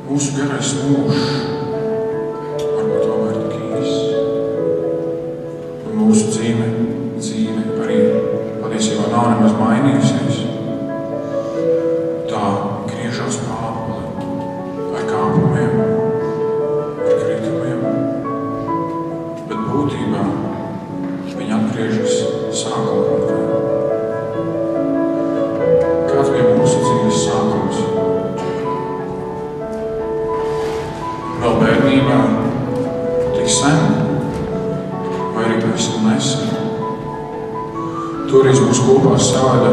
mūsu garais mūžs varbūt tomēr tik īss. Un mūsu dzīve arī patiesībā nav nemaz mainījusies. Tā griežas pa apli ar kāpumiem, ar kritumiem, bet būtībā viņa atgriežas sākuma punktā. Kāds bija mūsu dzīves sākums? Vēl bērnībā, tik sen, vai arī pavisam nesen. Toreiz mūs kopā savada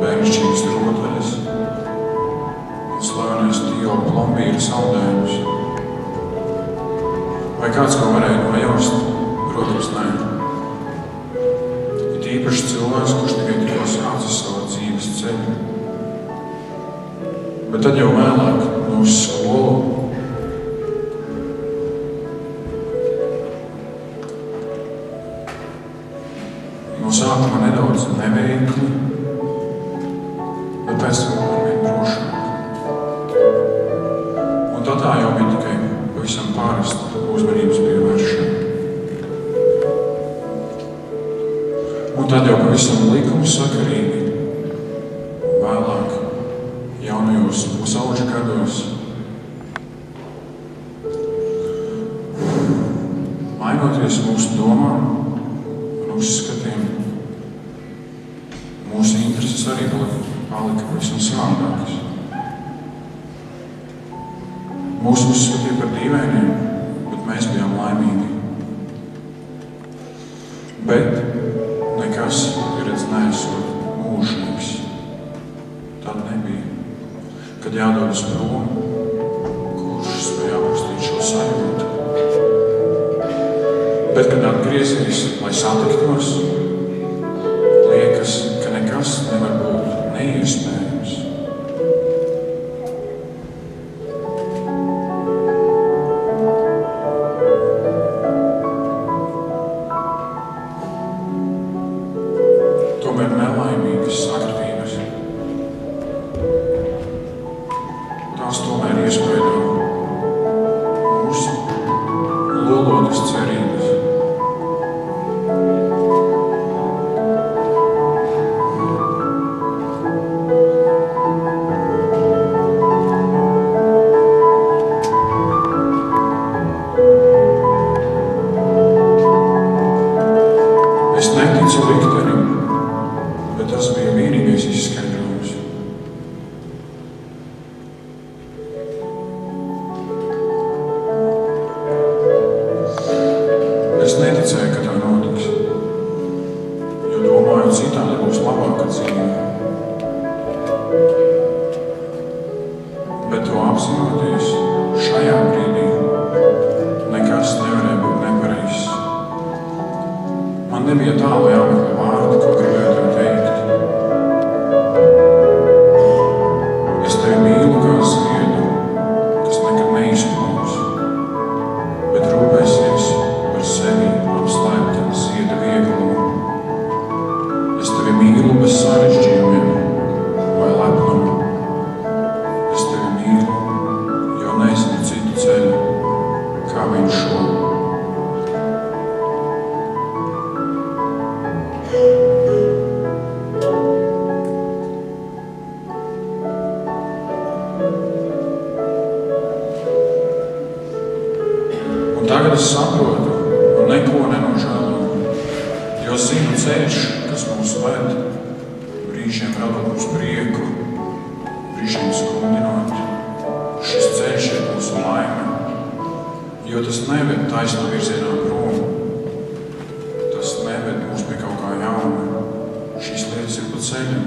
bērnišķīgas rotaļas un slavenais Dio plombīra saldējums. Vai kāds ko varēja nojaust? Protams, nē. Ir īpaši cilvēks, kurš tikai tikko sācis savu dzīves ceļu. Bet tad jau vēlāk no skolu no sākuma nedaudz neveikli, bet pēc tam arvien drošāk. Un tā jau bija tikai pavisam pārasta uzmanības pievēršana. Un tad jau pavisam likumsakarīgi, vēlāk jaunajos pusauģa gados, mainoties mūsu domām un uzskatiem, mūsu intereses arī palika pavisam savādākas. Mūsu uzskatīja par dīvainiem, bet mēs bijām laimīgi. Bet nekas, pieredz, neesot mūžīgs. Tad nebija. Kad jādodas prom, kurš spēja aprakstīt šo sajūtu. Bet, kad atgriezies, lai satiktos, liekas, ka nekas nevar būt neiespējams. Tomēr nelaimīgas sakritības. Tās tomēr iespaido mūsu lolotas cerības. Es neticu liktenim, bet tas bija vienīgais izskaidrojums. Es neticēju, ka tā notiks, jo domāju, citādi būs labāka dzīve. Bet to apzinoties, šajā brīdī nekas nevarēja būt nepareizs. Man nebija tālu jāmeklē vārdi, ko gribēju tev teikt. Es tevi mīlu kā ziedu, kas nekad neizplūks, bet rūpēsies par sevi apslēpta zieda vieglumu. Es tevi mīlu bez sarežģījumiem vai lepnumu. Es tevi mīlu, jo nezinu citu ceļu, kā viņš šo. Un tagad es saprotu un neko nenožēloju, jo zinu ceļš, kas mūs ved, brīžiem radot mums prieku, brīžiem skumdinot. Šis ceļš ir mūsu laime, jo tas neved taisnā virzienā prom. Tas neved mūs pie kaut kā jauna. Šīs lietas ir pa ceļam.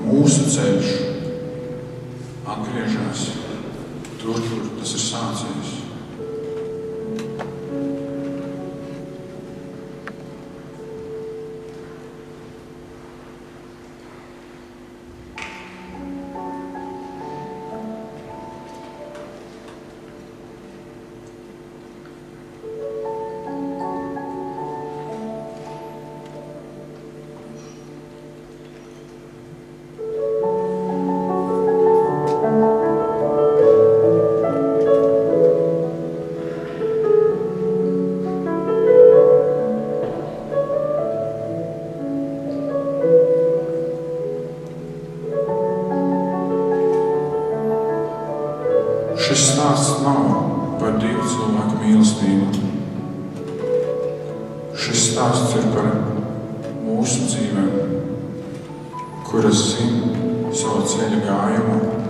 Mūsu ceļš atgriežas tur, kur tas ir sācies. Šis stāsts nav par divu cilvēku mīlestību. Šis stāsts ir par mūsu dzīvēm, kuras zina savu ceļa gājumu